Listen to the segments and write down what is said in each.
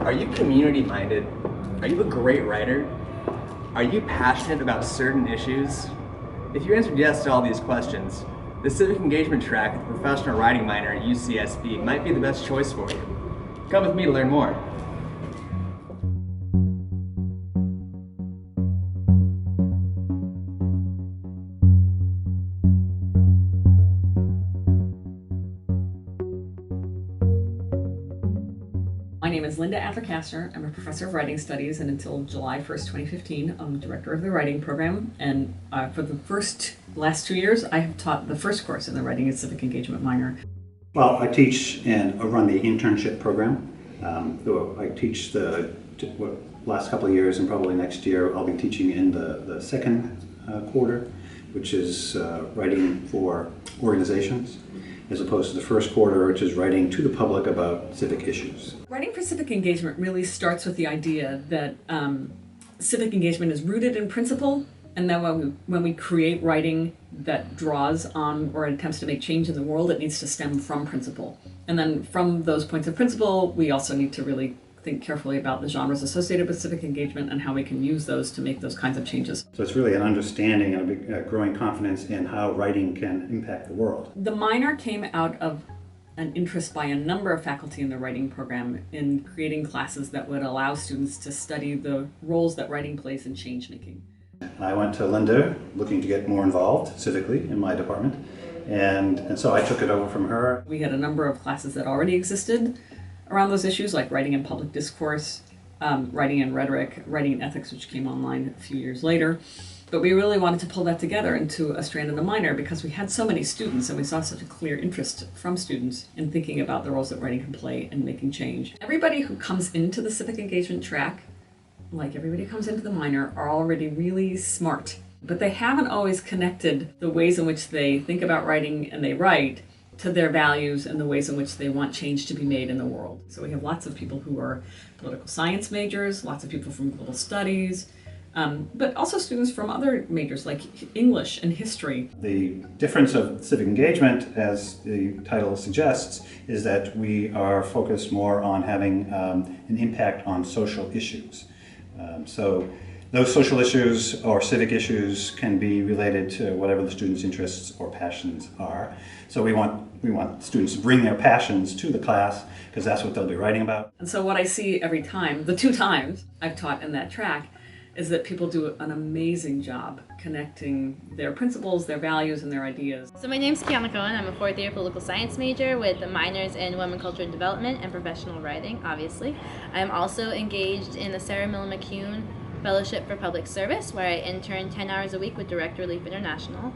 Are you community-minded? Are you a great writer? Are you passionate about certain issues? If you answered yes to all these questions, the Civic Engagement track at the Professional Writing Minor at Ucsb might be the best choice for you. Come with me to learn more. My name is Linda Adler-Kastner. I'm a professor of writing studies, and until July 1st, 2015, I'm director of the writing program. And for the last 2 years, I have taught the first course in the Writing and Civic Engagement minor. Well, I teach and run the internship program. I teach the last couple of years, and probably next year I'll be teaching in the second quarter, which is writing for organizations, as opposed to the first quarter, which is writing to the public about civic issues. Writing for civic engagement really starts with the idea that civic engagement is rooted in principle, and that when we create writing that draws on or attempts to make change in the world, it needs to stem from principle. And then from those points of principle, we also need to really think carefully about the genres associated with civic engagement and how we can use those to make those kinds of changes. So it's really an understanding and a growing confidence in how writing can impact the world. The minor came out of an interest by a number of faculty in the writing program in creating classes that would allow students to study the roles that writing plays in change making. I went to Linda looking to get more involved civically in my department, and so I took it over from her. We had a number of classes that already existed around those issues, like writing in public discourse, writing in rhetoric, writing in ethics, which came online a few years later. But we really wanted to pull that together into a strand in the minor because we had so many students and we saw such a clear interest from students in thinking about the roles that writing can play in making change. Everybody who comes into the civic engagement track, like everybody who comes into the minor, are already really smart. But they haven't always connected the ways in which they think about writing and they write to their values and the ways in which they want change to be made in the world. So we have lots of people who are political science majors, lots of people from global studies, but also students from other majors like English and history. The difference of civic engagement, as the title suggests, is that we are focused more on having an impact on social issues. So those social issues or civic issues can be related to whatever the students' interests or passions are. So we want students to bring their passions to the class because that's what they'll be writing about. And so what I see every time, the 2 times I've taught in that track, is that people do an amazing job connecting their principles, their values, and their ideas. So my name's Kiana Cohen. I'm a 4th year political science major with the minors in women, culture, and development and professional writing, obviously. I'm also engaged in the Sarah Miller McCune Fellowship for Public Service, where I intern 10 hours a week with Direct Relief International.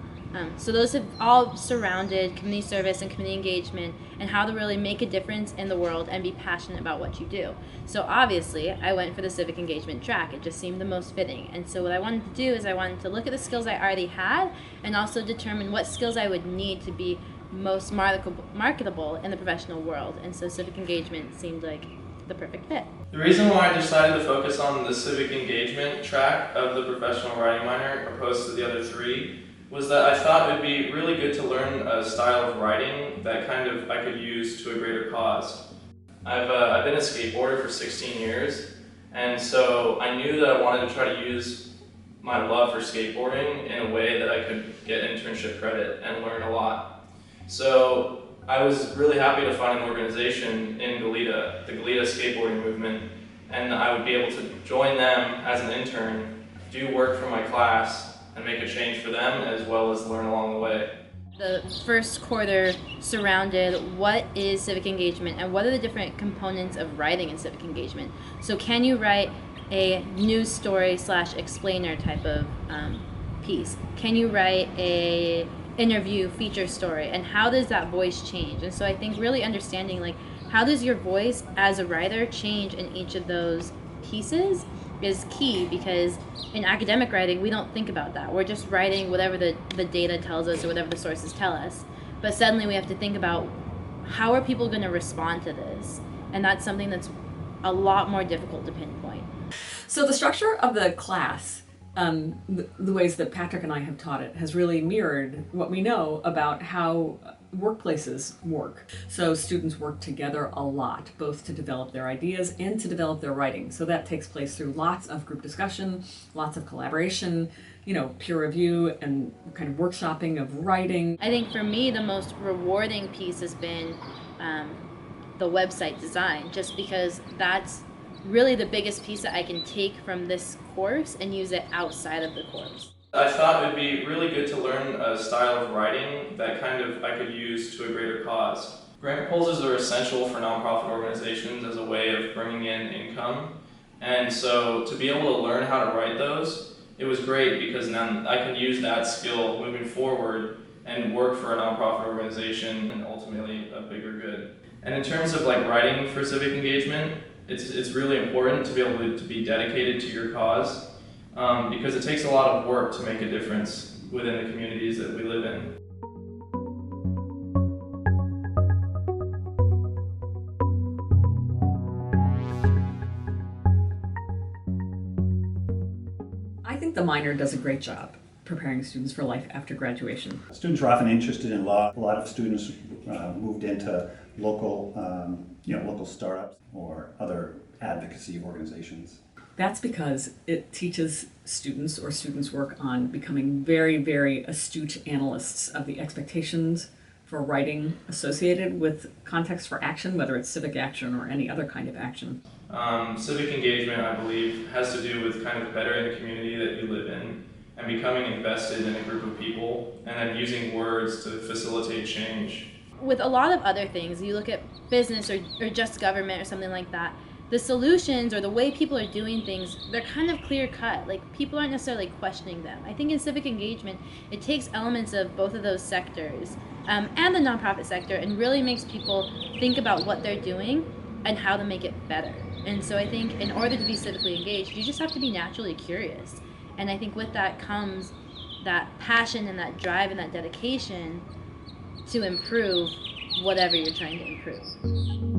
So those have all surrounded community service and community engagement and how to really make a difference in the world and be passionate about what you do. So obviously, I went for the civic engagement track. It just seemed the most fitting. And so what I wanted to do is I wanted to look at the skills I already had and also determine what skills I would need to be most marketable in the professional world. And so civic engagement seemed like the perfect fit. The reason why I decided to focus on the civic engagement track of the professional writing minor opposed to the other 3 was that I thought it would be really good to learn a style of writing that I could use to a greater cause. I've been a skateboarder for 16 years, and so I knew that I wanted to try to use my love for skateboarding in a way that I could get internship credit and learn a lot. So I was really happy to find an organization in Goleta, the Goleta skateboarding movement, and I would be able to join them as an intern, do work for my class, and make a change for them as well as learn along the way. The first quarter surrounded what is civic engagement and what are the different components of writing in civic engagement. So can you write a news story / explainer type of piece? Can you write a interview feature story, and how does that voice change? And so I think really understanding like how does your voice as a writer change in each of those pieces is key, because in academic writing we don't think about that. We're just writing whatever the data tells us or whatever the sources tell us, but suddenly we have to think about how are people going to respond to this, and that's something that's a lot more difficult to pinpoint. So the structure of the class the ways that Patrick and I have taught it has really mirrored what we know about how workplaces work. So students work together a lot, both to develop their ideas and to develop their writing. So that takes place through lots of group discussion, lots of collaboration, peer review and kind of workshopping of writing. I think for me, the most rewarding piece has been the website design, just because that's really the biggest piece that I can take from this course and use it outside of the course. I thought it would be really good to learn a style of writing that kind of I could use to a greater cause. Grant proposals are essential for nonprofit organizations as a way of bringing in income. And so to be able to learn how to write those, it was great because now I can use that skill moving forward and work for a nonprofit organization and ultimately a bigger good. And in terms of writing for civic engagement, it's really important to be able to be dedicated to your cause because it takes a lot of work to make a difference within the communities that we live in. I think the minor does a great job preparing students for life after graduation. Students are often interested in law. A lot of students moved into local startups or other advocacy organizations. That's because it teaches students work on becoming very, very astute analysts of the expectations for writing associated with context for action, whether it's civic action or any other kind of action. Civic engagement, I believe, has to do with kind of bettering the community that you live in and becoming invested in a group of people and then using words to facilitate change. With a lot of other things, you look at business or just government or something like that, the solutions or the way people are doing things, they're kind of clear cut. People aren't necessarily questioning them. I think in civic engagement, it takes elements of both of those sectors and the nonprofit sector and really makes people think about what they're doing and how to make it better. And so I think in order to be civically engaged, you just have to be naturally curious. And I think with that comes that passion and that drive and that dedication to improve whatever you're trying to improve.